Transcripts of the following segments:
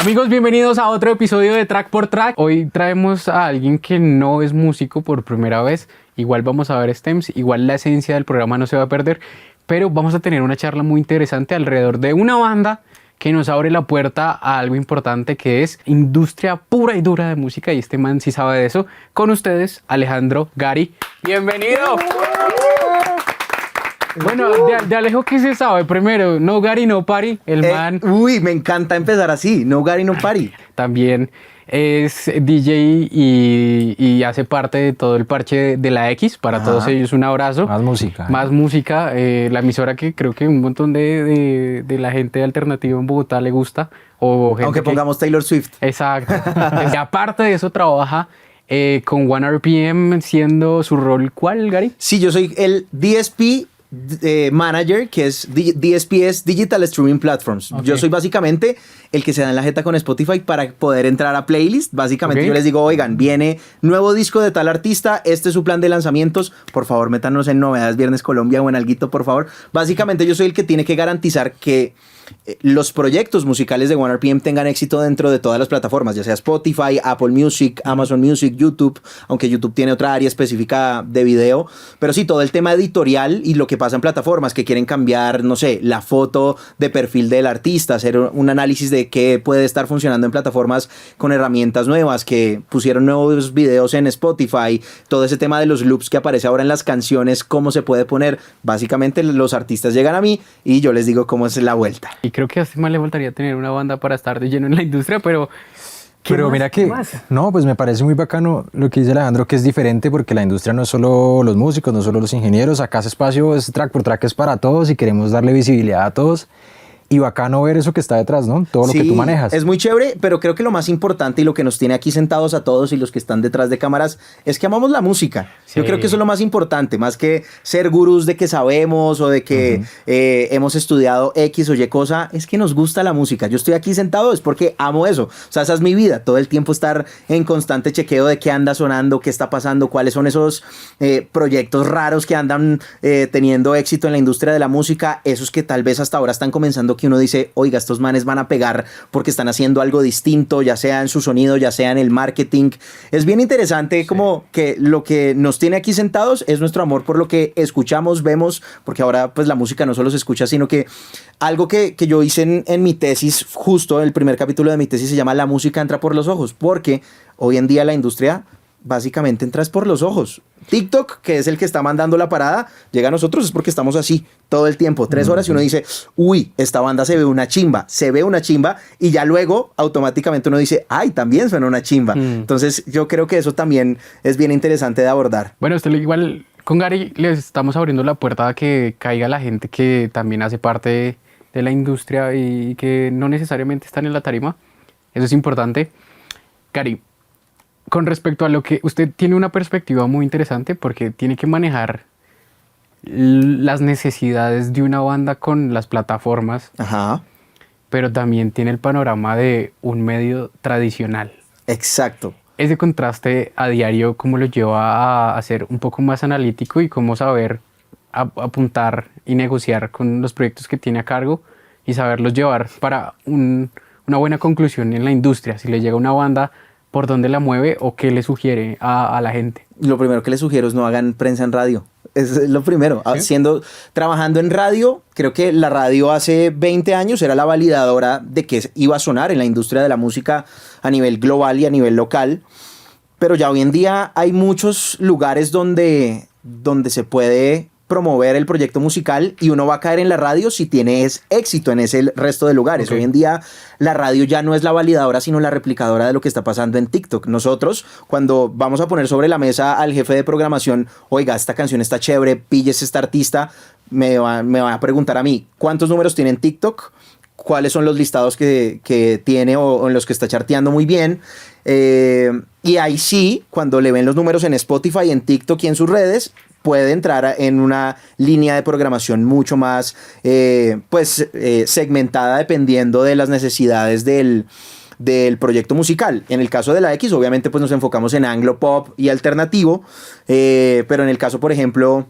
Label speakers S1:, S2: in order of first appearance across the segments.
S1: Amigos, bienvenidos a otro episodio de Track por Track. Hoy traemos a alguien que no es músico por primera vez. Igual vamos a ver stems, igual la esencia del programa no se va a perder, pero vamos a tener una charla muy interesante alrededor de una banda que nos abre la puerta a algo importante que es industria pura y dura de música, y este man sí sabe de eso. Con ustedes, Alejandro Gary. ¡Bienvenido! Bueno, de Alejo, ¿qué se sabe? Primero, No Gary, No Party, el man.
S2: Uy, me encanta empezar así, No Gary, No Party.
S1: También es DJ y hace parte de todo el parche de la X. Para todos ellos un abrazo.
S3: Más música.
S1: Más música. La emisora que creo que un montón de la gente alternativa en Bogotá le gusta. O gente
S2: Aunque pongamos Taylor Swift.
S1: Exacto. Y aparte de eso trabaja con OneRPM, siendo su rol, ¿cuál, Gary?
S2: Sí, yo soy el DSP manager, que es DSP es Digital Streaming Platforms.
S1: Okay.
S2: Yo soy básicamente el que se da en la jeta con Spotify para poder entrar a playlist. Básicamente yo les digo, oigan, viene nuevo disco de tal artista, este es su plan de lanzamientos, por favor métanos en Novedades Viernes Colombia o en alguito, por favor. Básicamente yo soy el que tiene que garantizar que los proyectos musicales de OneRPM tengan éxito dentro de todas las plataformas, ya sea Spotify, Apple Music, Amazon Music, YouTube, aunque YouTube tiene otra área específica de video, pero sí, todo el tema editorial y lo que pasa en plataformas que quieren cambiar, no sé, la foto de perfil del artista, hacer un análisis de qué puede estar funcionando en plataformas con herramientas nuevas, que pusieron nuevos videos en Spotify, todo ese tema de los loops que aparece ahora en las canciones, cómo se puede poner. Básicamente los artistas llegan a mí y yo les digo cómo es la vuelta.
S1: Y creo que a este man le faltaría tener una banda para estar de lleno en la industria, pero...
S3: Pero mira que, no, pues me parece muy bacano lo que dice Alejandro, que es diferente porque la industria no es solo los músicos, no solo los ingenieros. Acá ese espacio es Track por Track, es para todos y queremos darle visibilidad a todos. Y bacano ver eso que está detrás, ¿no? Todo lo que tú manejas.
S2: Es muy chévere, pero creo que lo más importante y lo que nos tiene aquí sentados a todos y los que están detrás de cámaras es que amamos la música. Sí. Yo creo que eso es lo más importante, más que ser gurús de que sabemos o de que hemos estudiado X o Y cosa, es que nos gusta la música. Yo estoy aquí sentado es porque amo eso. O sea, esa es mi vida. Todo el tiempo estar en constante chequeo de qué anda sonando, qué está pasando, cuáles son esos proyectos raros que andan teniendo éxito en la industria de la música, esos que tal vez hasta ahora están comenzando, que uno dice, oiga, estos manes van a pegar porque están haciendo algo distinto, ya sea en su sonido, ya sea en el marketing. Es bien interesante como que lo que nos tiene aquí sentados es nuestro amor por lo que escuchamos, vemos, porque ahora pues la música no solo se escucha, sino que algo que yo hice en mi tesis, justo el primer capítulo de mi tesis se llama La música entra por los ojos, porque hoy en día la industria básicamente entras por los ojos. TikTok, que es el que está mandando la parada, llega a nosotros es porque estamos así todo el tiempo, 3 horas y uno dice, uy, esta banda se ve una chimba, y ya luego automáticamente uno dice, ay, también suena una chimba. Entonces yo creo que eso también es bien interesante de abordar.
S1: Bueno, usted igual con Gary les estamos abriendo la puerta a que caiga la gente que también hace parte de la industria y que no necesariamente están en la tarima. Eso es importante. Gary, con respecto a lo que usted tiene una perspectiva muy interesante porque tiene que manejar las necesidades de una banda con las plataformas, pero también tiene el panorama de un medio tradicional.
S2: Exacto.
S1: Ese contraste a diario, ¿cómo lo lleva a ser un poco más analítico y cómo saber apuntar y negociar con los proyectos que tiene a cargo y saberlos llevar para una buena conclusión en la industria? Si le llega una banda, ¿por dónde la mueve o qué le sugiere a la gente?
S2: Lo primero que les sugiero es no hagan prensa en radio. Es lo primero. ¿Sí? Trabajando en radio, creo que la radio hace 20 años era la validadora de que iba a sonar en la industria de la música a nivel global y a nivel local. Pero ya hoy en día hay muchos lugares donde se puede promover el proyecto musical y uno va a caer en la radio si tienes éxito en ese resto de lugares. Hoy en día la radio ya no es la validadora sino la replicadora de lo que está pasando en TikTok. Nosotros cuando vamos a poner sobre la mesa al jefe de programación, oiga, esta canción está chévere, pilles esta artista, me van a preguntar a mí, ¿cuántos números tiene en TikTok? ¿Cuáles son los listados que tiene o en los que está charteando muy bien? Y ahí sí, cuando le ven los números en Spotify, en TikTok y en sus redes, puede entrar en una línea de programación mucho más segmentada dependiendo de las necesidades del proyecto musical. En el caso de la X, obviamente pues nos enfocamos en anglo, pop y alternativo, pero en el caso, por ejemplo,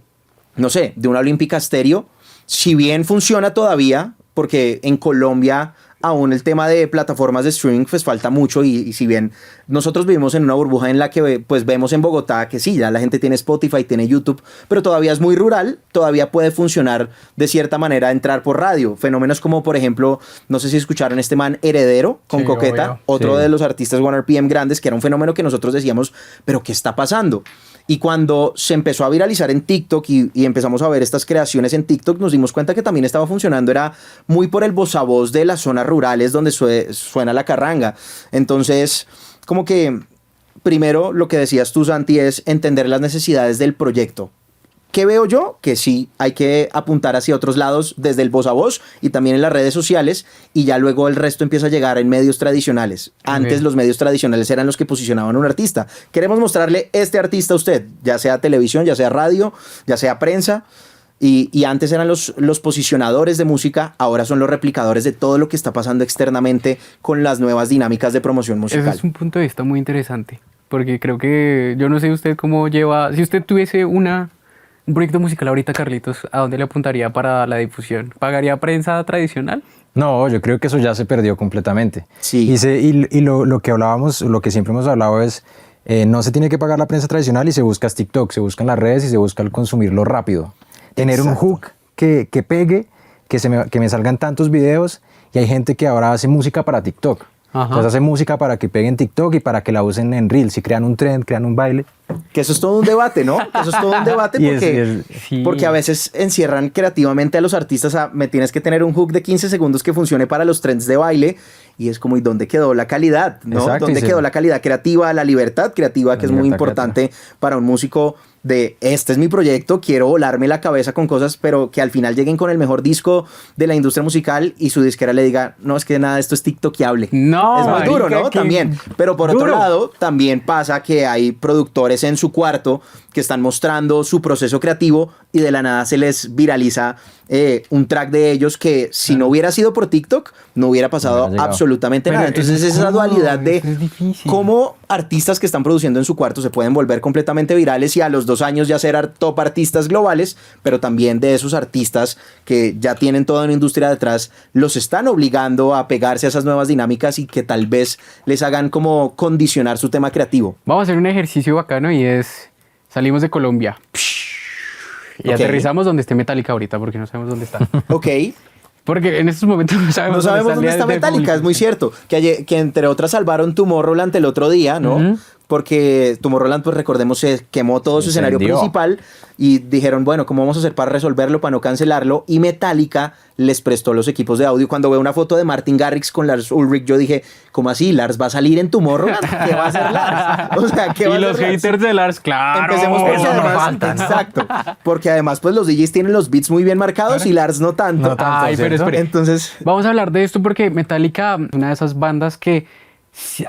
S2: no sé, de una Olímpica Stereo, si bien funciona todavía, porque en Colombia aún el tema de plataformas de streaming pues falta mucho y si bien nosotros vivimos en una burbuja en la que pues vemos en Bogotá que sí, ya la gente tiene Spotify, tiene YouTube, pero todavía es muy rural, todavía puede funcionar de cierta manera entrar por radio. Fenómenos como por ejemplo, no sé si escucharon este man Heredero con
S1: Sí,
S2: Coqueta,
S1: obvio.
S2: otro
S3: Sí.
S2: de los artistas 1RPM grandes, que era un fenómeno que nosotros decíamos, pero ¿qué está pasando? Y cuando se empezó a viralizar en TikTok y empezamos a ver estas creaciones en TikTok, nos dimos cuenta que también estaba funcionando, era muy por el voz a voz de las zonas rurales donde suena la carranga. Entonces, como que primero lo que decías tú, Santi, es entender las necesidades del proyecto. ¿Qué veo yo? Que sí, hay que apuntar hacia otros lados desde el voz a voz y también en las redes sociales y ya luego el resto empieza a llegar en medios tradicionales. Antes
S1: Ok.
S2: los medios tradicionales eran los que posicionaban a un artista. Queremos mostrarle este artista a usted, ya sea televisión, ya sea radio, ya sea prensa. Y antes eran los posicionadores de música, ahora son los replicadores de todo lo que está pasando externamente con las nuevas dinámicas de promoción
S1: Ese
S2: musical.
S1: es un punto de vista muy interesante, porque creo que yo no sé usted cómo lleva, si usted tuviese un proyecto musical ahorita, Carlitos, ¿a dónde le apuntaría para la difusión? ¿Pagaría prensa tradicional?
S3: No, yo creo que eso ya se perdió completamente.
S2: Sí.
S3: Y lo que hablábamos, lo que siempre hemos hablado es, no se tiene que pagar la prensa tradicional y se busca TikTok, se buscan las redes y se busca el consumirlo rápido. Tener un
S2: Exacto.
S3: hook que pegue, que me salgan tantos videos, y hay gente que ahora hace música para TikTok.
S1: Ajá.
S3: Entonces hace música para que pegue en TikTok y para que la usen en Reels, y crean un trend, crean un baile.
S2: Que eso es todo un debate, ¿no? Eso es todo un debate
S3: Y
S2: porque,
S1: sí.
S2: porque a veces encierran creativamente a los artistas a me tienes que tener un hook de 15 segundos que funcione para los trends de baile y es como ¿y dónde quedó la calidad? ¿No?
S3: Exacto,
S2: ¿Dónde
S3: y
S2: quedó
S3: se-
S2: la calidad creativa, la libertad creativa, que es muy
S3: libertad
S2: importante para un músico de este es mi proyecto, quiero volarme la cabeza con cosas, pero que al final lleguen con el mejor disco de la industria musical y su disquera le diga, no, es que nada, esto es tiktokiable.
S1: No,
S2: es muy
S1: marica,
S2: duro, ¿no?
S1: que-
S2: También. Pero por otro
S1: duro.
S2: lado, también pasa que hay productores en su cuarto que están mostrando su proceso creativo y de la nada se les viraliza un track de ellos que si no hubiera sido por TikTok no hubiera pasado
S3: hubiera llegado.
S2: absolutamente
S1: Pero
S2: nada. Entonces
S1: eso es
S2: esa
S1: cómodo,
S2: dualidad de
S1: eso es difícil.
S2: cómo artistas que están produciendo en su cuarto se pueden volver completamente virales y a los 2 años ya ser top artistas globales, pero también de esos artistas que ya tienen toda una industria detrás, los están obligando a pegarse a esas nuevas dinámicas y que tal vez les hagan como condicionar su tema creativo.
S1: Vamos a hacer un ejercicio bacano y es, salimos de Colombia y
S2: Ok.
S1: aterrizamos donde esté Metallica ahorita, porque no sabemos dónde está.
S2: Ok,
S1: Porque en estos momentos no sabemos,
S2: no sabemos dónde
S1: el
S2: está
S1: día de
S2: Metallica, es muy
S1: publicación.
S2: cierto. Que entre otras salvaron Tomorrowland el otro día, ¿no?
S1: Ujú.
S2: Porque Tomorrowland, pues recordemos, se quemó todo su
S3: Se
S2: escenario
S3: incendió.
S2: principal y dijeron, bueno, ¿cómo vamos a hacer para resolverlo, para no cancelarlo? Y Metallica les prestó los equipos de audio. Cuando veo una foto de Martin Garrix con Lars Ulrich, yo dije, ¿cómo así? ¿Lars va a salir en Tomorrowland? ¿Qué va a hacer Lars? O sea, ¿qué va a
S1: Y los
S2: hacer Lars?
S1: haters de Lars, claro.
S2: Empecemos porque
S1: eso no
S2: además,
S1: falta, ¿no?
S2: exacto, porque además pues los DJs tienen los beats muy bien marcados y Lars no tanto.
S3: No tanto,
S1: Ay, pero
S3: ¿cierto?
S1: espere.
S2: Entonces,
S1: Vamos a hablar de esto porque Metallica es una de esas bandas que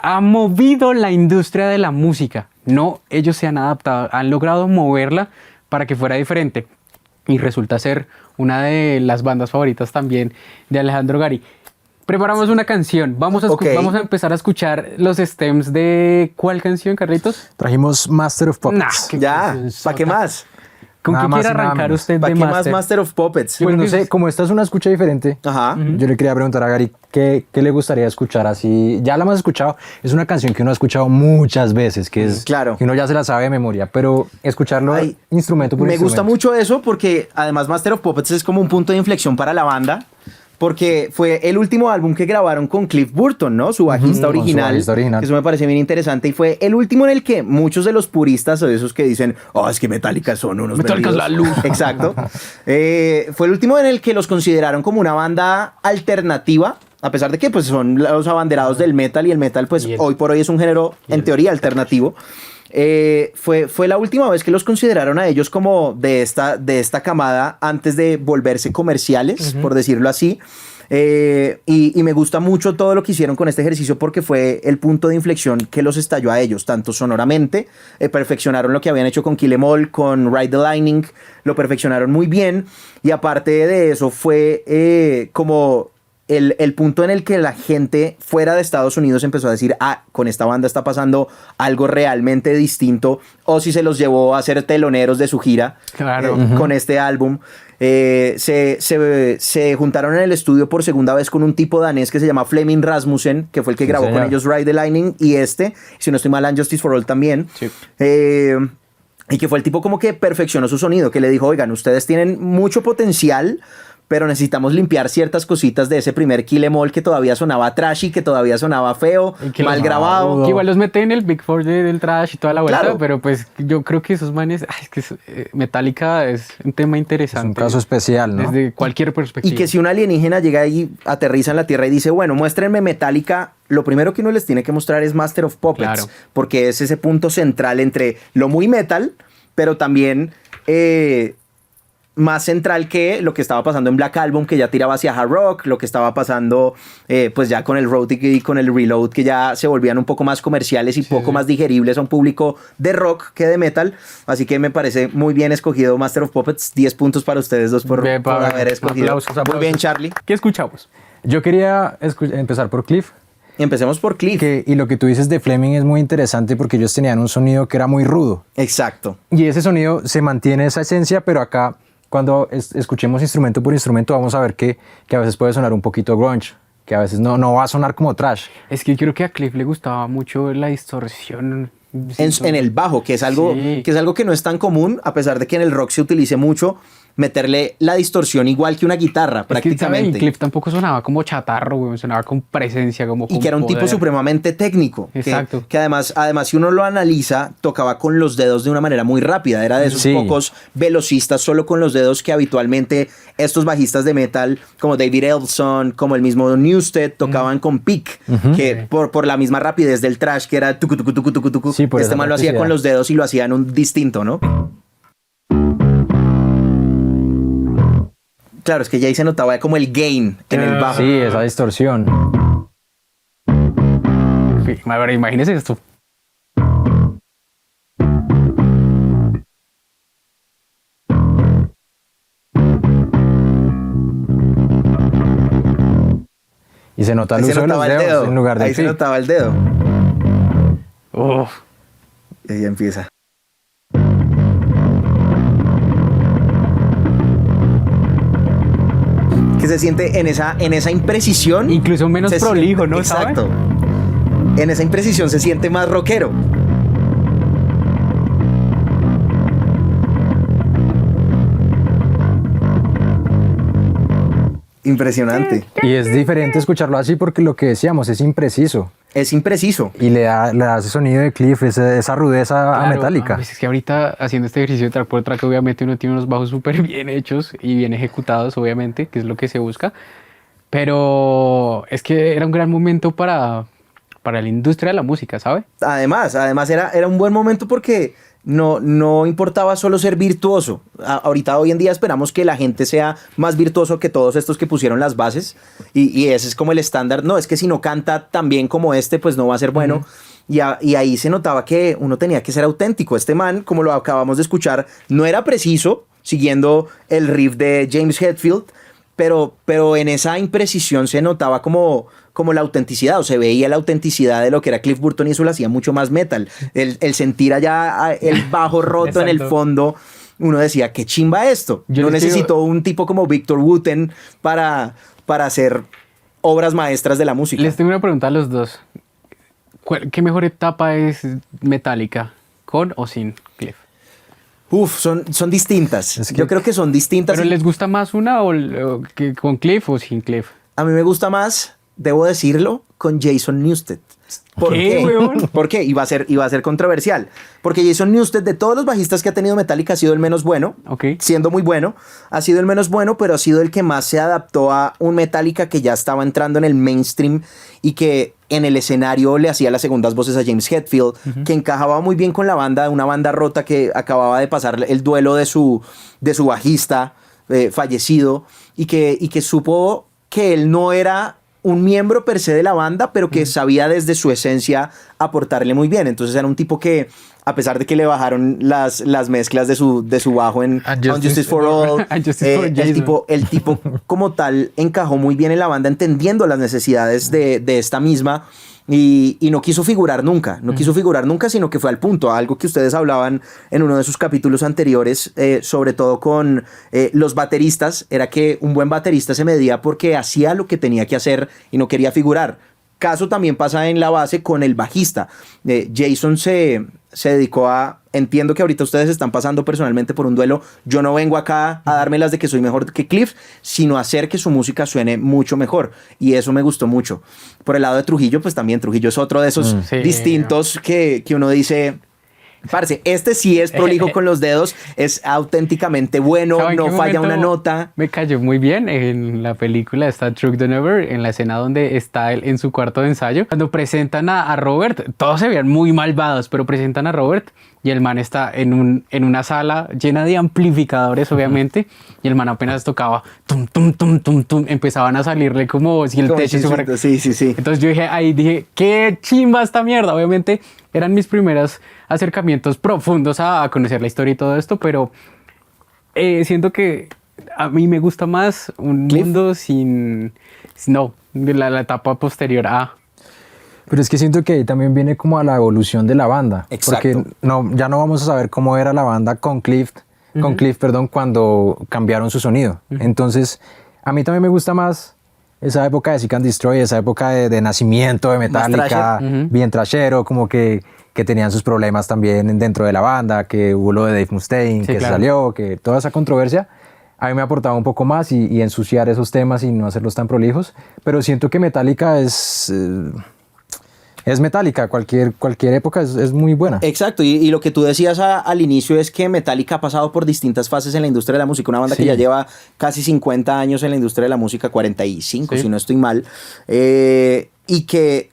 S1: ha movido la industria de la música. No, ellos se han adaptado, han logrado moverla para que fuera diferente. Y resulta ser una de las bandas favoritas también de Alejandro Gari. Preparamos una canción. Vamos a,
S2: Ok.
S1: vamos a empezar a escuchar los stems de... ¿Cuál canción, Carlitos?
S3: Trajimos Master of Puppets.
S1: Nah, qué
S2: ya,
S1: canción
S2: ¿para qué
S1: sota.
S2: más?
S1: ¿Con
S3: Nada
S1: qué
S3: más
S1: quiere
S3: y nada
S1: arrancar
S3: menos.
S1: usted
S2: ¿Para
S1: de
S2: qué más
S1: Master?
S2: Master of Puppets?
S3: Pues
S1: creo
S3: no
S1: que
S3: sé,
S1: es-
S3: como esta es una escucha diferente,
S2: Ajá.
S3: yo le quería preguntar a Gary qué le gustaría escuchar así. Ya la hemos escuchado, es una canción que uno ha escuchado muchas veces, que es
S2: Claro.
S3: que uno ya se la sabe de memoria, pero escucharlo
S2: Ay,
S3: instrumento por
S2: Me gusta
S3: instrumento.
S2: mucho eso porque además Master of Puppets es como un punto de inflexión para la banda. Porque fue el último álbum que grabaron con Cliff Burton, ¿no? Su bajista
S3: con su
S2: original.
S3: bajista original.
S2: Que eso me parece bien interesante. Y fue el último en el que muchos de los puristas o de esos que dicen, oh, es que Metallica son unos
S1: Metallica es
S2: vendidos".
S1: la luz.
S2: Exacto. Fue el último en el que los consideraron como una banda alternativa. A pesar de que pues, son los abanderados del metal y el metal pues
S1: Y el-
S2: hoy por hoy es un género en teoría alternativo. Fue la última vez que los consideraron a ellos como de esta camada antes de volverse comerciales, por decirlo así. Y me gusta mucho todo lo que hicieron con este ejercicio porque fue el punto de inflexión que los estalló a ellos, tanto sonoramente, perfeccionaron lo que habían hecho con Kill 'Em All, con Ride the Lightning, lo perfeccionaron muy bien y aparte de eso fue como el punto en el que la gente fuera de Estados Unidos empezó a decir, con esta banda está pasando algo realmente distinto, o si se los llevó a ser teloneros de su gira
S1: Claro.
S2: con este álbum. Se juntaron en el estudio por segunda vez con un tipo danés que se llama Flemming Rasmussen, que fue el que grabó con ellos Ride the Lightning, y si no estoy mal, And Justice for All también.
S1: Sí.
S2: Y que fue el tipo como que perfeccionó su sonido, que le dijo, oigan, ustedes tienen mucho potencial, pero necesitamos limpiar ciertas cositas de ese primer Kill 'Em All que todavía sonaba trashy, que todavía sonaba feo, mal grabado.
S1: Que igual los mete en el Big Four del trash y toda la vuelta,
S2: Claro.
S1: pero pues yo creo que esos manes, es que Metallica es un tema interesante.
S3: Es un caso especial, ¿no?
S1: Desde cualquier perspectiva.
S2: Y que si un alienígena llega y aterriza en la Tierra y dice, bueno, muéstrenme Metallica, lo primero que uno les tiene que mostrar es Master of Puppets,
S1: Claro.
S2: porque es ese punto central entre lo muy metal, pero también más central que lo que estaba pasando en Black Album, que ya tiraba hacia hard rock, lo que estaba pasando pues ya con el Road y con el Reload, que ya se volvían un poco más comerciales y poco más digeribles a un público de rock que de metal. Así que me parece muy bien escogido Master of Puppets. 10 puntos para ustedes dos por haber escogido.
S1: Aplausos.
S2: Muy bien, Charlie.
S1: ¿Qué escuchamos?
S3: Yo quería empezar por Cliff.
S2: Empecemos por Cliff.
S3: Y lo que tú dices de Fleming es muy interesante porque ellos tenían un sonido que era muy rudo.
S2: Exacto.
S3: Y ese sonido se mantiene esa esencia, pero acá cuando escuchemos instrumento por instrumento vamos a ver que a veces puede sonar un poquito grunge, que a veces no va a sonar como trash.
S1: Es que yo creo que a Cliff le gustaba mucho la distorsión.
S2: En el bajo, que es algo que no es tan común, a pesar de que en el rock se utilice mucho, meterle la distorsión igual que una guitarra, prácticamente.
S1: Y Cliff tampoco sonaba como chatarro, güey, sonaba con presencia, como con
S2: y que era un
S1: poder.
S2: tipo supremamente técnico.
S1: Exacto.
S2: Que además, si uno lo analiza, tocaba con los dedos de una manera muy rápida. Era de esos pocos velocistas solo con los dedos que habitualmente estos bajistas de metal, como David Ellefson, como el mismo Newsted, tocaban con pick, que por la misma rapidez del trash, que era tucu, tucu, tucu, tucu, tucu.
S3: Sí,
S2: Este man lo hacía con los dedos y lo hacía en un distinto, ¿no? Claro, es que ya ahí se notaba como el gain en el bajo.
S3: Sí, esa distorsión.
S1: Sí, a ver, imagínese esto.
S3: Y se nota el
S2: Ahí se
S3: uso de los
S2: notaba el
S3: dedos
S2: dedo.
S3: en lugar del
S2: Ahí se
S3: pick.
S2: notaba el dedo.
S1: Uf.
S2: Y ahí empieza. Que se siente en esa imprecisión.
S1: Incluso menos
S2: se
S1: prolijo,
S2: siente-
S1: ¿no? ¿Sabe?
S2: Exacto. En esa imprecisión se siente más rockero. Impresionante.
S3: Y es diferente escucharlo así porque lo que decíamos es impreciso.
S2: Es impreciso.
S3: Y le da ese sonido de Cliff, esa rudeza
S1: Claro,
S3: metálica.
S1: pues es que ahorita haciendo este ejercicio de track por track, obviamente uno tiene unos bajos súper bien hechos y bien ejecutados, obviamente, que es lo que se busca. Pero es que era un gran momento para la industria de la música, ¿sabe?
S2: Además era un buen momento porque no importaba solo ser virtuoso. Ahorita, hoy en día, esperamos que la gente sea más virtuoso que todos estos que pusieron las bases. Y ese es como el estándar. No, es que si no canta tan bien como este, pues no va a ser bueno. Y ahí se notaba que uno tenía que ser auténtico. Este man, como lo acabamos de escuchar, no era preciso, siguiendo el riff de James Hetfield, pero en esa imprecisión se notaba como la autenticidad, o se veía la autenticidad de lo que era Cliff Burton, y eso lo hacía mucho más metal. El sentir allá el bajo roto en el
S1: Exacto.
S2: fondo, uno decía, qué chimba esto.
S1: Yo
S2: No
S1: les digo-
S2: necesitó un tipo como Victor Wooten para hacer obras maestras de la música.
S1: Les tengo una pregunta a los dos. ¿Qué mejor etapa es Metallica? ¿Con o sin Cliff?
S2: Uf, son distintas.
S3: Es que-
S2: Yo creo que son distintas.
S1: ¿Pero
S2: y
S1: les gusta más una o que con Cliff o sin Cliff?
S2: a mí me gusta más, debo decirlo, con Jason Newsted. ¿Por
S1: ¿Qué,
S2: qué?
S1: weón?
S2: ¿Por qué? Iba a ser controversial. Porque Jason Newsted, de todos los bajistas que ha tenido Metallica, ha sido el menos bueno.
S1: Ok.
S2: Siendo muy bueno. Ha sido el menos bueno, pero ha sido el que más se adaptó a un Metallica que ya estaba entrando en el mainstream y que en el escenario le hacía las segundas voces a James Hetfield, que encajaba muy bien con la banda, una banda rota que acababa de pasar el duelo de su bajista fallecido, y que supo que él no era un miembro per se de la banda, pero que sabía desde su esencia aportarle muy bien. Entonces era un tipo que a pesar de que le bajaron las mezclas de su bajo en Justice for All. El tipo como tal encajó muy bien en la banda, entendiendo las necesidades de esta misma. Y no quiso figurar nunca, sino que fue al punto, algo que ustedes hablaban en uno de sus capítulos anteriores, sobre todo con los bateristas, era que un buen baterista se medía porque hacía lo que tenía que hacer y no quería figurar. Caso también pasa en la base con el bajista. Jason se dedicó a... Entiendo que ahorita ustedes están pasando personalmente por un duelo. Yo no vengo acá a dármelas de que soy mejor que Cliff, sino a hacer que su música suene mucho mejor. Y eso me gustó mucho. Por el lado de Trujillo, pues también Trujillo es otro de esos distintos que uno dice... Parce, este sí es prolijo con los dedos, es auténticamente bueno, no falla una nota.
S1: Me cayó muy bien en la película está Truck the Never, en la escena donde está él en su cuarto de ensayo. Cuando presentan a Robert, todos se veían muy malvados, pero presentan a Robert y el man está en una sala llena de amplificadores, obviamente, y el man apenas tocaba tum, tum, tum, tum, tum, empezaban a salirle como si el techo se fuera.
S2: Sí.
S1: Entonces yo dije, qué chimba esta mierda. Obviamente eran mis primeros acercamientos profundos a conocer la historia y todo esto, pero siento que a mí me gusta más un mundo de la etapa posterior a...
S3: Pero es que siento que ahí también viene como a la evolución de la banda.
S2: Exacto.
S3: Porque ya no vamos a saber cómo era la banda con Cliff, cuando cambiaron su sonido. Entonces, a mí también me gusta más esa época de Seek and Destroy, esa época de nacimiento de Metallica, bien trashero, como que tenían sus problemas también dentro de la banda, que hubo lo de Dave Mustaine, que se salió, que toda esa controversia. A mí me aportaba un poco más y ensuciar esos temas y no hacerlos tan prolijos. Pero siento que Metallica es Metallica, cualquier época es muy buena.
S2: Exacto, y lo que tú decías al inicio es que Metallica ha pasado por distintas fases en la industria de la música, una banda que ya lleva casi 50 años en la industria de la música, 45 si no estoy mal, y que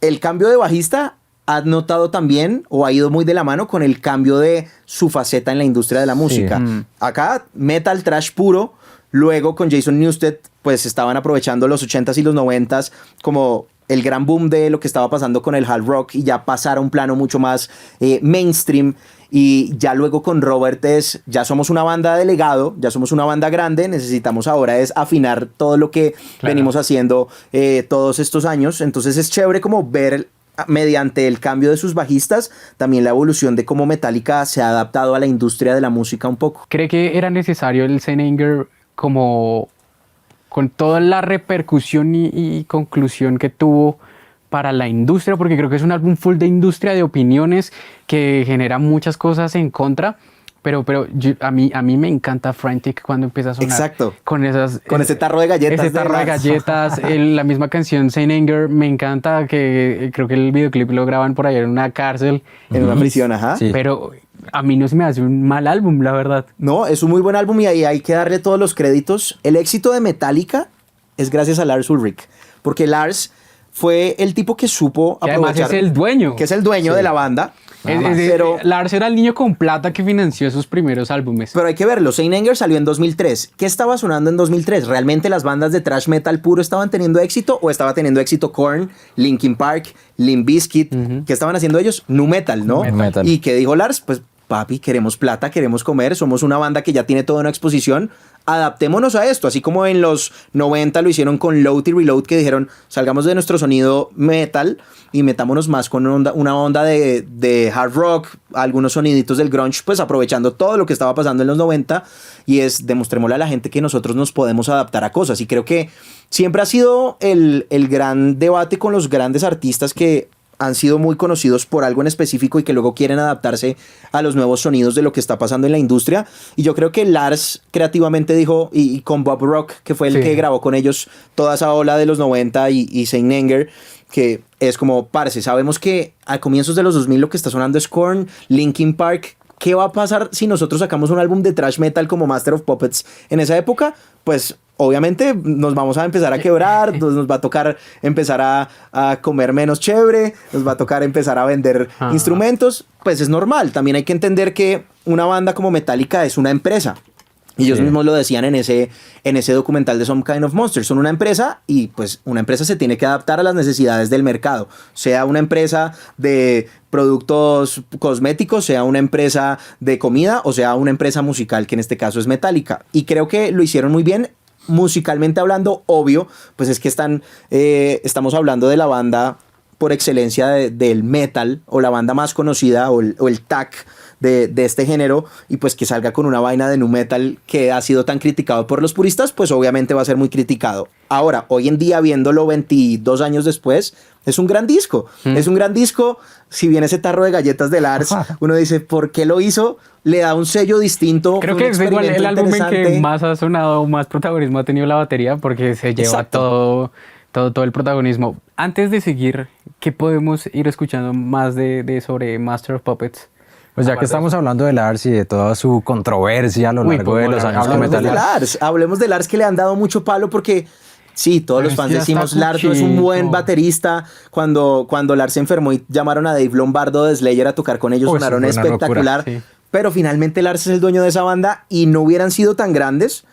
S2: el cambio de bajista ha notado también o ha ido muy de la mano con el cambio de su faceta en la industria de la música. Acá metal trash puro, luego con Jason Newsted pues estaban aprovechando los 80s y los 90s como el gran boom de lo que estaba pasando con el hard rock y ya pasar a un plano mucho más mainstream. Y ya luego con Robert ya somos una banda de legado, ya somos una banda grande, necesitamos ahora es afinar todo lo que venimos haciendo todos estos años. Entonces es chévere como ver mediante el cambio de sus bajistas también la evolución de cómo Metallica se ha adaptado a la industria de la música un poco.
S1: ¿Cree que era necesario el Saint Anger como con toda la repercusión y conclusión que tuvo para la industria? Porque creo que es un álbum full de industria, de opiniones, que genera muchas cosas en contra, pero a mí me encanta Frantic cuando empieza a sonar.
S2: Exacto.
S1: Con
S2: ese tarro de galletas.
S1: Ese tarro de galletas, la misma canción Saint Anger, me encanta, que creo que el videoclip lo graban por ahí en una cárcel.
S2: En una prisión, ajá.
S1: Sí. Pero a mí no se me hace un mal álbum, la verdad.
S2: No, es un muy buen álbum y ahí hay que darle todos los créditos. El éxito de Metallica es gracias a Lars Ulrich, porque Lars fue el tipo que supo aprovechar.
S1: Además es el dueño.
S2: Que es el dueño de la banda. Pero
S1: Lars era el niño con plata que financió esos primeros álbumes.
S2: Pero hay que verlo. Saint Anger salió en 2003. ¿Qué estaba sonando en 2003? ¿Realmente las bandas de thrash metal puro estaban teniendo éxito o estaba teniendo éxito Korn, Linkin Park, Limp Bizkit? ¿Qué estaban haciendo ellos? Nu metal, ¿no?
S3: Metal.
S2: ¿Y qué dijo Lars? Pues papi, queremos plata, queremos comer, somos una banda que ya tiene toda una exposición, adaptémonos a esto, así como en los 90 lo hicieron con Load y Reload, que dijeron, salgamos de nuestro sonido metal y metámonos más con una onda de hard rock, algunos soniditos del grunge, pues aprovechando todo lo que estaba pasando en los 90, y demostrémosle a la gente que nosotros nos podemos adaptar a cosas, y creo que siempre ha sido el gran debate con los grandes artistas que han sido muy conocidos por algo en específico y que luego quieren adaptarse a los nuevos sonidos de lo que está pasando en la industria. Y yo creo que Lars creativamente dijo, y con Bob Rock, que fue el que grabó con ellos toda esa ola de los 90 y Saint Anger, que es como, parce, sabemos que a comienzos de los 2000 lo que está sonando es Korn, Linkin Park. ¿Qué va a pasar si nosotros sacamos un álbum de thrash metal como Master of Puppets en esa época? Pues obviamente nos vamos a empezar a quebrar, nos va a tocar empezar a comer menos chévere, nos va a tocar empezar a vender instrumentos, pues es normal. También hay que entender que una banda como Metallica es una empresa. Y ellos
S3: Sí.
S2: mismos lo decían en ese documental de Some Kind of Monsters. Son una empresa y pues una empresa se tiene que adaptar a las necesidades del mercado. Sea una empresa de productos cosméticos, sea una empresa de comida o sea una empresa musical, que en este caso es Metallica. Y creo que lo hicieron muy bien. Musicalmente hablando, obvio, pues es que estamos hablando de la banda por excelencia del metal, o la banda más conocida, o el tag de este género, y pues que salga con una vaina de nu metal que ha sido tan criticado por los puristas, pues obviamente va a ser muy criticado. Ahora, hoy en día, viéndolo 22 años después, es un gran disco. Es un gran disco. Si bien ese tarro de galletas de Lars, uno dice, ¿por qué lo hizo? Le da un sello distinto.
S1: Creo
S2: fue
S1: que
S2: un
S1: es igual el
S2: experimento
S1: álbum en que
S2: interesante.
S1: más ha sonado, más protagonismo ha tenido la batería, porque se lleva
S2: Exacto.
S1: todo el protagonismo. Antes de seguir, ¿qué podemos ir escuchando más de sobre Master of Puppets?
S3: Pues ya que estamos hablando de Lars y de toda su controversia a lo
S1: Uy,
S3: largo
S1: pues,
S3: de los
S1: bueno,
S3: años con
S2: Hablemos de Lars, que le han dado mucho palo porque sí, todos
S1: Pero
S2: los
S1: es
S2: fans
S1: que ya
S2: decimos
S1: está
S2: Lars no es un buen
S1: cuchito.
S2: baterista. Cuando Lars se enfermó y llamaron a Dave Lombardo de Slayer a tocar con ellos,
S3: Uy,
S2: sonaron
S3: sí, fue una
S2: espectacular.
S1: locura, sí.
S2: Pero finalmente Lars es el dueño de esa banda y no hubieran sido tan grandes.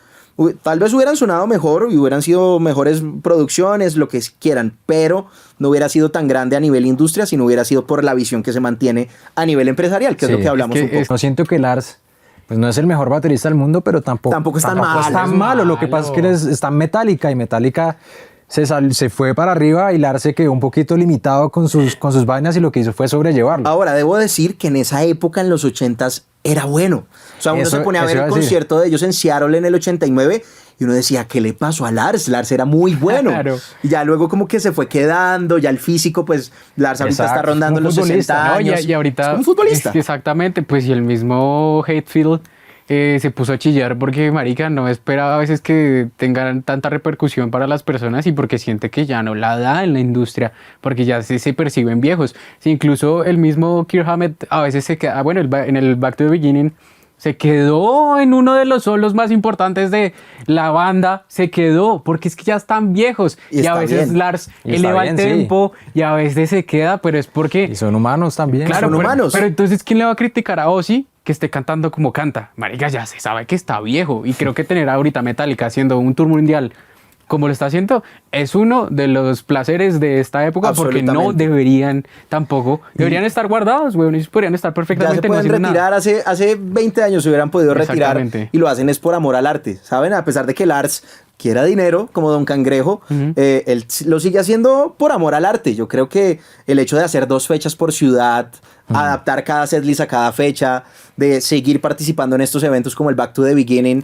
S2: Tal vez hubieran sonado mejor y hubieran sido mejores producciones, lo que quieran, pero no hubiera sido tan grande a nivel industria si no hubiera sido por la visión que se mantiene a nivel empresarial, que es lo
S3: Sí,
S2: que hablamos
S1: es que
S2: un poco.
S3: No siento que Lars pues no es el mejor baterista del mundo, pero
S2: Tampoco es tan malo.
S3: es tan malo. Lo que pasa es que está en Metallica y Metallica se fue para arriba y Lars se quedó un poquito limitado con sus vainas y lo que hizo fue sobrellevarlo.
S2: Ahora, debo decir que en esa época, en los 80s, era bueno. O sea, uno
S3: Eso-
S2: se ponía a
S3: eso
S2: ver
S3: iba
S2: el
S3: a decir.
S2: concierto de ellos en Seattle en el 89 y uno decía, ¿qué le pasó a Lars? Lars era muy bueno.
S1: Claro.
S2: Y ya luego como que se fue quedando, ya el físico, pues Lars ahorita
S3: Exacto,
S2: está rondando
S3: como
S2: los
S3: futbolista,
S2: 60
S1: No,
S2: años.
S1: y ahorita.
S2: Es como un futbolista.
S1: Es que exactamente, pues y el mismo Hatfield se puso a chillar porque, marica, no esperaba a veces que tengan tanta repercusión para las personas y porque siente que ya no la da en la industria, porque ya se perciben viejos. Sí, incluso el mismo Kirk Hammett a veces se queda, bueno, en el Back to the Beginning. Se quedó en uno de los solos más importantes de la banda, se quedó, porque es que ya están viejos.
S2: Y
S1: Y a
S2: está
S1: veces
S2: bien.
S1: Lars
S3: Y está
S1: eleva
S3: bien,
S1: el
S3: sí.
S1: tempo y a veces se queda, pero es porque
S3: Y son humanos también.
S1: claro,
S2: son humanos.
S1: Pero entonces, ¿quién le va a criticar a Ozzy que esté cantando como canta? Marica, ya se sabe que está viejo. Y creo que tener ahorita Metallica haciendo un tour mundial como lo está haciendo es uno de los placeres de esta época, porque no
S2: Absolutamente.
S1: deberían tampoco. Deberían estar guardados, weón. Ellos podrían estar
S2: Ya se
S1: perfectamente no
S2: pueden
S1: haciendo nada.
S2: retirar, hace 20 años se hubieran podido retirar
S1: Exactamente.
S2: y lo hacen es por amor al arte, ¿saben? A pesar de que Lars quiera dinero, como Don Cangrejo, él lo sigue haciendo por amor al arte. Yo creo que el hecho de hacer 2 fechas por ciudad, adaptar cada setlist a cada fecha, de seguir participando en estos eventos como el Back to the Beginning,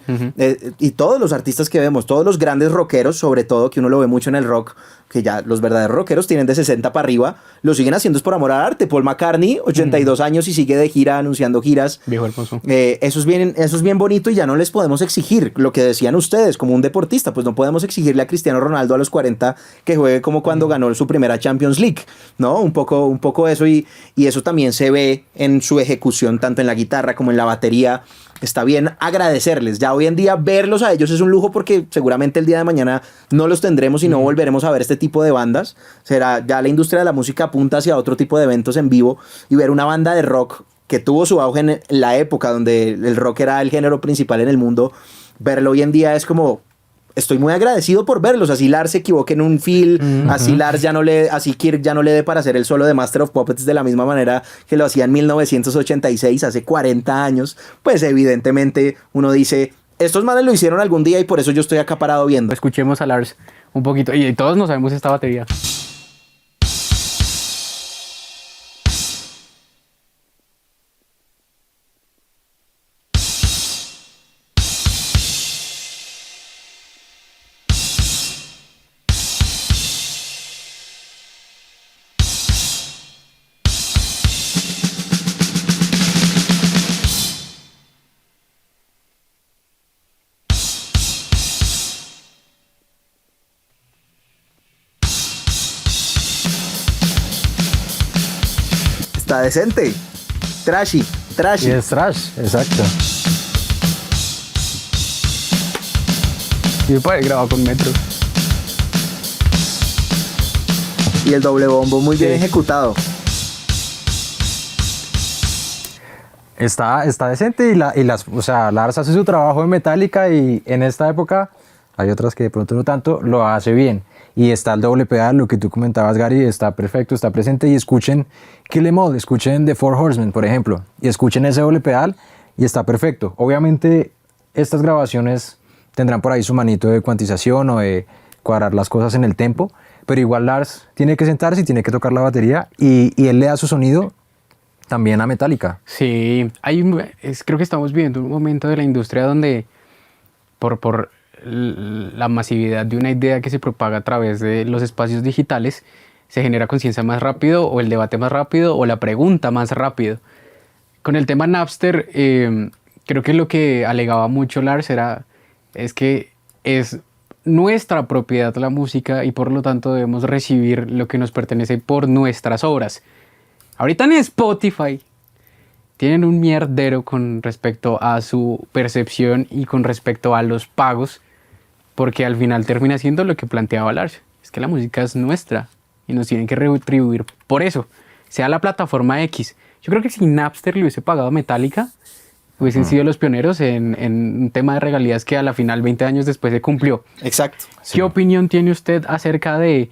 S2: y todos los artistas que vemos, todos los grandes rockeros, sobre todo, que uno lo ve mucho en el rock, que ya los verdaderos rockeros tienen de 60 para arriba, lo siguen haciendo es por amor al arte. Paul McCartney, 82 años y sigue de gira, anunciando giras.
S1: Viejo hermoso.
S2: Eso es bien bonito y ya no les podemos exigir lo que decían ustedes como un deportista, pues no podemos exigirle a Cristiano Ronaldo a los 40 que juegue como cuando ganó su primera Champions League, ¿no? Un poco eso y eso también se ve en su ejecución tanto en la guitarra como en la batería. Está bien agradecerles. Ya hoy en día verlos a ellos es un lujo porque seguramente el día de mañana no los tendremos y no volveremos a ver este tipo de bandas. Será ya la industria de la música apunta hacia otro tipo de eventos en vivo y ver una banda de rock que tuvo su auge en la época donde el rock era el género principal en el mundo, verlo hoy en día es como, estoy muy agradecido por verlos. Así Lars se equivoque en un feel, así Kirk ya no le dé para hacer el solo de Master of Puppets de la misma manera que lo hacía en 1986, hace 40 años, pues evidentemente uno dice, estos manes lo hicieron algún día y por eso yo estoy acá parado viendo.
S1: Escuchemos a Lars un poquito. Y todos no sabemos esta batería.
S2: Está decente, trashy.
S3: Y es trash, exacto.
S1: Y puede grabar con Metro.
S2: Y el doble bombo muy bien
S1: Sí.
S2: ejecutado.
S3: Está decente o sea, Lars hace su trabajo en Metallica y en esta época hay otras que de pronto no tanto, lo hace bien. Y está el doble pedal, lo que tú comentabas, Gary, está perfecto, está presente. Y escuchen Kill 'Em All, escuchen The Four Horsemen, por ejemplo, y escuchen ese doble pedal y está perfecto. Obviamente estas grabaciones tendrán por ahí su manito de cuantización o de cuadrar las cosas en el tempo, pero igual Lars tiene que sentarse y tiene que tocar la batería y él le da su sonido también a Metallica.
S1: Sí, creo que estamos viviendo un momento de la industria donde por la masividad de una idea que se propaga a través de los espacios digitales, se genera conciencia más rápido o el debate más rápido o la pregunta más rápido. Con el tema Napster, creo que lo que alegaba mucho Lars es que es nuestra propiedad la música y por lo tanto debemos recibir lo que nos pertenece por nuestras obras. Ahorita en Spotify tienen un mierdero con respecto a su percepción y con respecto a los pagos, porque al final termina siendo lo que planteaba Lars, es que la música es nuestra y nos tienen que retribuir por eso, sea la plataforma X. Yo creo que si Napster le hubiese pagado a Metallica, hubiesen sido los pioneros en un tema de regalías que a la final 20 años después se cumplió.
S2: Exacto.
S1: ¿Qué opinión tiene usted acerca de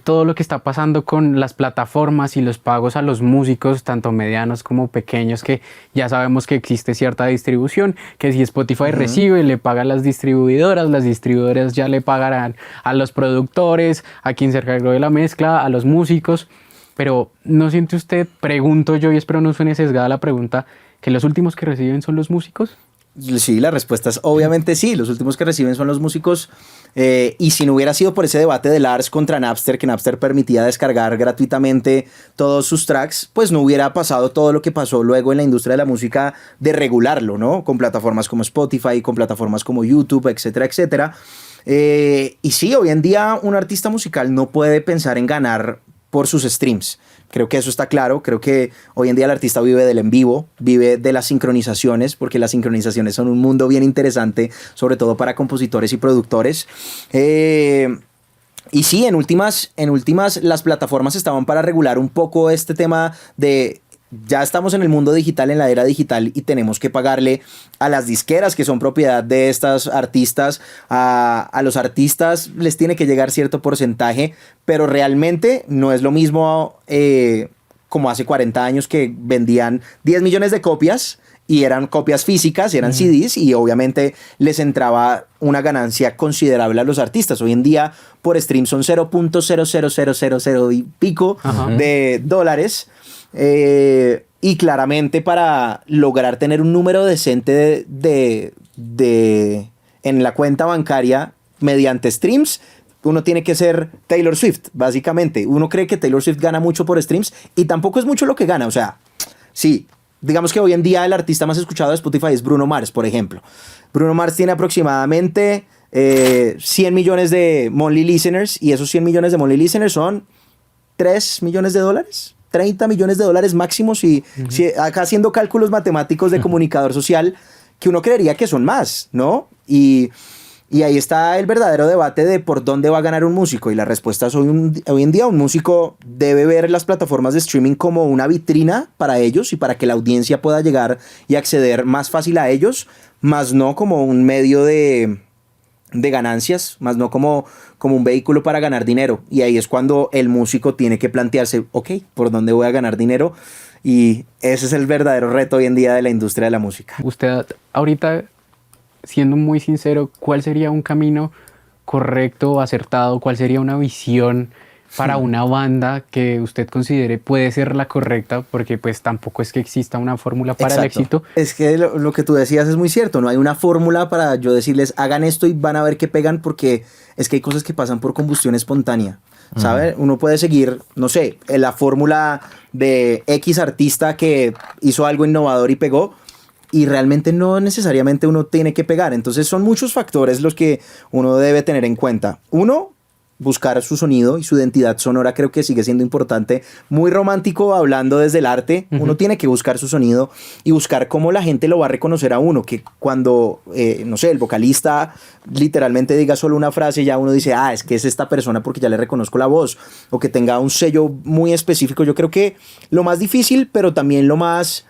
S1: todo lo que está pasando con las plataformas y los pagos a los músicos, tanto medianos como pequeños, que ya sabemos que existe cierta distribución, que si Spotify recibe, le paga a las distribuidoras ya le pagarán a los productores, a quien se encargó de la mezcla, a los músicos, pero ¿no siente usted, pregunto yo, y espero no suene sesgada la pregunta, que los últimos que reciben son los músicos?
S2: Sí, la respuesta es obviamente sí. Los últimos que reciben son los músicos. Y si no hubiera sido por ese debate de Lars contra Napster, que Napster permitía descargar gratuitamente todos sus tracks, pues no hubiera pasado todo lo que pasó luego en la industria de la música de regularlo, ¿no? Con plataformas como Spotify, con plataformas como YouTube, etcétera, etcétera. Y sí, hoy en día un artista musical no puede pensar en ganar por sus streams. Creo que eso está claro. Creo que hoy en día el artista vive del en vivo, vive de las sincronizaciones, porque las sincronizaciones son un mundo bien interesante, sobre todo para compositores y productores. Y sí, en últimas, las plataformas estaban para regular un poco este tema de... Ya estamos en el mundo digital, en la era digital, y tenemos que pagarle a las disqueras que son propiedad de estas artistas. A los artistas les tiene que llegar cierto porcentaje, pero realmente no es lo mismo como hace 40 años que vendían 10 millones de copias y eran copias físicas, eran CDs, y obviamente les entraba una ganancia considerable a los artistas. Hoy en día por stream son 0.00000 y pico de dólares. Y claramente para lograr tener un número decente en la cuenta bancaria mediante streams, uno tiene que ser Taylor Swift, básicamente. Uno cree que Taylor Swift gana mucho por streams y tampoco es mucho lo que gana. O sea, sí, digamos que hoy en día el artista más escuchado de Spotify es Bruno Mars, por ejemplo. Bruno Mars tiene aproximadamente 100 millones de monthly listeners, y esos 100 millones de monthly listeners son 3 millones de dólares. 30 millones de dólares máximo, si acá haciendo cálculos matemáticos de comunicador social, que uno creería que son más, ¿no? Y ahí está el verdadero debate de por dónde va a ganar un músico, y la respuesta es hoy en día un músico debe ver las plataformas de streaming como una vitrina para ellos y para que la audiencia pueda llegar y acceder más fácil a ellos, más no como un medio de ganancias, más no como un vehículo para ganar dinero. Y ahí es cuando el músico tiene que plantearse, ok, ¿por dónde voy a ganar dinero? Y ese es el verdadero reto hoy en día de la industria de la música.
S1: Usted ahorita, siendo muy sincero, ¿cuál sería un camino correcto o acertado? ¿Cuál sería una visión para una banda que usted considere puede ser la correcta? Porque pues tampoco es que exista una fórmula para el éxito.
S2: Es que lo que tú decías es muy cierto. No hay una fórmula para yo decirles hagan esto y van a ver que pegan, porque es que hay cosas que pasan por combustión espontánea, ¿sabes? Uno puede seguir, no sé, la fórmula de X artista que hizo algo innovador y pegó, y realmente no necesariamente uno tiene que pegar. Entonces son muchos factores los que uno debe tener en cuenta. Uno, buscar su sonido y su identidad sonora. Creo que sigue siendo importante. Muy romántico hablando desde el arte. Uno tiene que buscar su sonido y buscar cómo la gente lo va a reconocer a uno. Que cuando, no sé, el vocalista literalmente diga solo una frase, ya uno dice, es que es esta persona porque ya le reconozco la voz. O que tenga un sello muy específico. Yo creo que lo más difícil, pero también lo más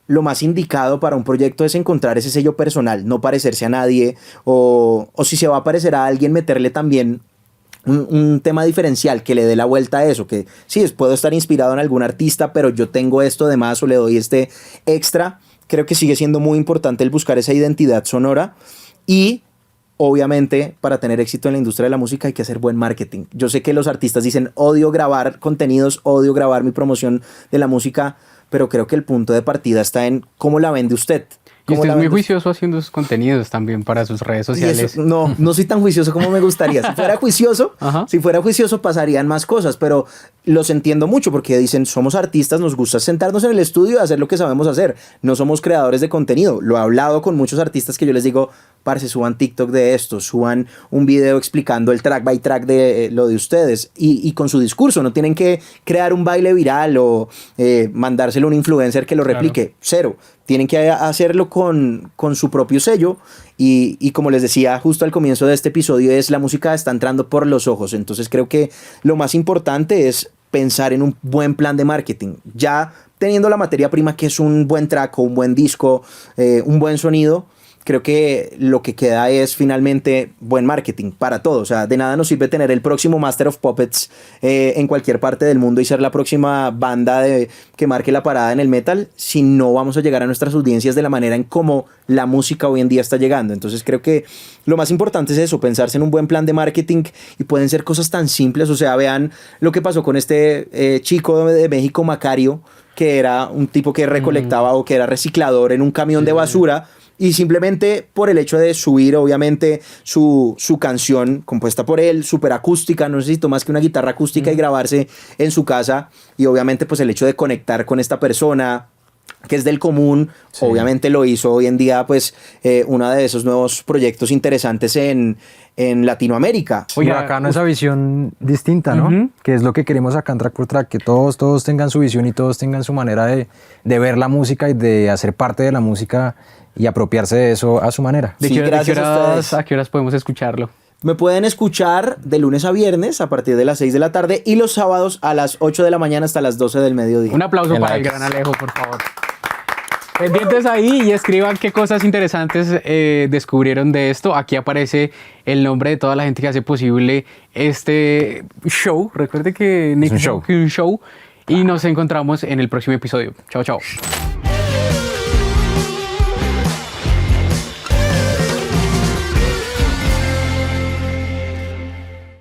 S2: lo más indicado para un proyecto es encontrar ese sello personal, no parecerse a nadie, o si se va a parecer a alguien, meterle también un tema diferencial que le dé la vuelta a eso, que sí, puedo estar inspirado en algún artista, pero yo tengo esto de más o le doy este extra. Creo que sigue siendo muy importante el buscar esa identidad sonora y obviamente para tener éxito en la industria de la música hay que hacer buen marketing. Yo sé que los artistas dicen odio grabar contenidos, odio grabar mi promoción de la música, pero creo que el punto de partida está en cómo la vende usted.
S1: Y usted es muy juicioso haciendo sus contenidos también para sus redes sociales.
S2: Eso, no soy tan juicioso como me gustaría. Si fuera juicioso pasarían más cosas, pero los entiendo mucho porque dicen, somos artistas, nos gusta sentarnos en el estudio y hacer lo que sabemos hacer. No somos creadores de contenido. Lo he hablado con muchos artistas que yo les digo, parce, suban TikTok de esto, suban un video explicando el track by track de lo de ustedes y con su discurso. No tienen que crear un baile viral o mandárselo a un influencer que lo replique. Claro. Cero. Tienen que hacerlo con su propio sello y como les decía justo al comienzo de este episodio, la música está entrando por los ojos. Entonces creo que lo más importante es pensar en un buen plan de marketing. Ya teniendo la materia prima que es un buen track o un buen disco, un buen sonido, creo que lo que queda es finalmente buen marketing para todo. O sea, de nada nos sirve tener el próximo Master of Puppets en cualquier parte del mundo y ser la próxima banda que marque la parada en el metal si no vamos a llegar a nuestras audiencias de la manera en cómo la música hoy en día está llegando. Entonces creo que lo más importante es eso, pensarse en un buen plan de marketing y pueden ser cosas tan simples. O sea, vean lo que pasó con este chico de México, Macario, que era un tipo que recolectaba o que era reciclador en un camión de basura. Y simplemente por el hecho de subir, obviamente, su canción compuesta por él, súper acústica, no necesito más que una guitarra acústica y grabarse en su casa. Y obviamente, pues el hecho de conectar con esta persona que es del común, obviamente lo hizo hoy en día, pues, uno de esos nuevos proyectos interesantes en Latinoamérica.
S3: Oye, bacano esa visión distinta, ¿no? Que es lo que queremos acá en Track por Track, que todos tengan su visión y todos tengan su manera de ver la música y de hacer parte de la música y apropiarse de eso a su manera.
S1: ¿A qué horas podemos escucharlo?
S2: Me pueden escuchar de lunes a viernes a partir de las 6 de la tarde y los sábados a las 8 de la mañana hasta las 12 del mediodía.
S1: Un aplauso para el gran Alejo, por favor. Pendientes ahí y escriban qué cosas interesantes descubrieron de esto. Aquí aparece el nombre de toda la gente que hace posible este show. Recuerde que Nick es un show. Y nos encontramos en el próximo episodio. Chao, chao.